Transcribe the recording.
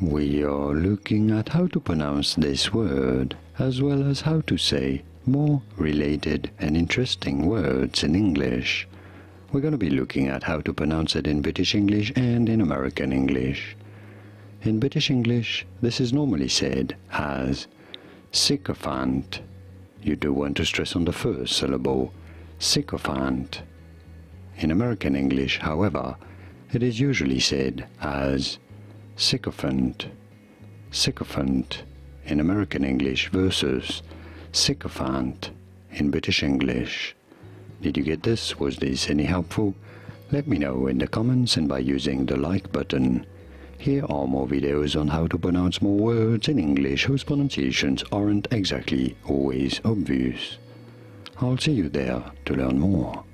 We are looking at how to pronounce this word, as well as how to say more related and interesting words in English. We're going to be looking at how to pronounce it in British English and in American English. In British English, this is normally said as sycophant. You do want to stress on the first syllable, sycophant. In American English, however, it is usually said as sycophant. Sycophant in American English versus sycophant in British English. Did you get this? Was this any helpful? Let me know in the comments and by using the like button. Here are more videos on how to pronounce more words in English whose pronunciations aren't exactly always obvious. I'll see you there to learn more.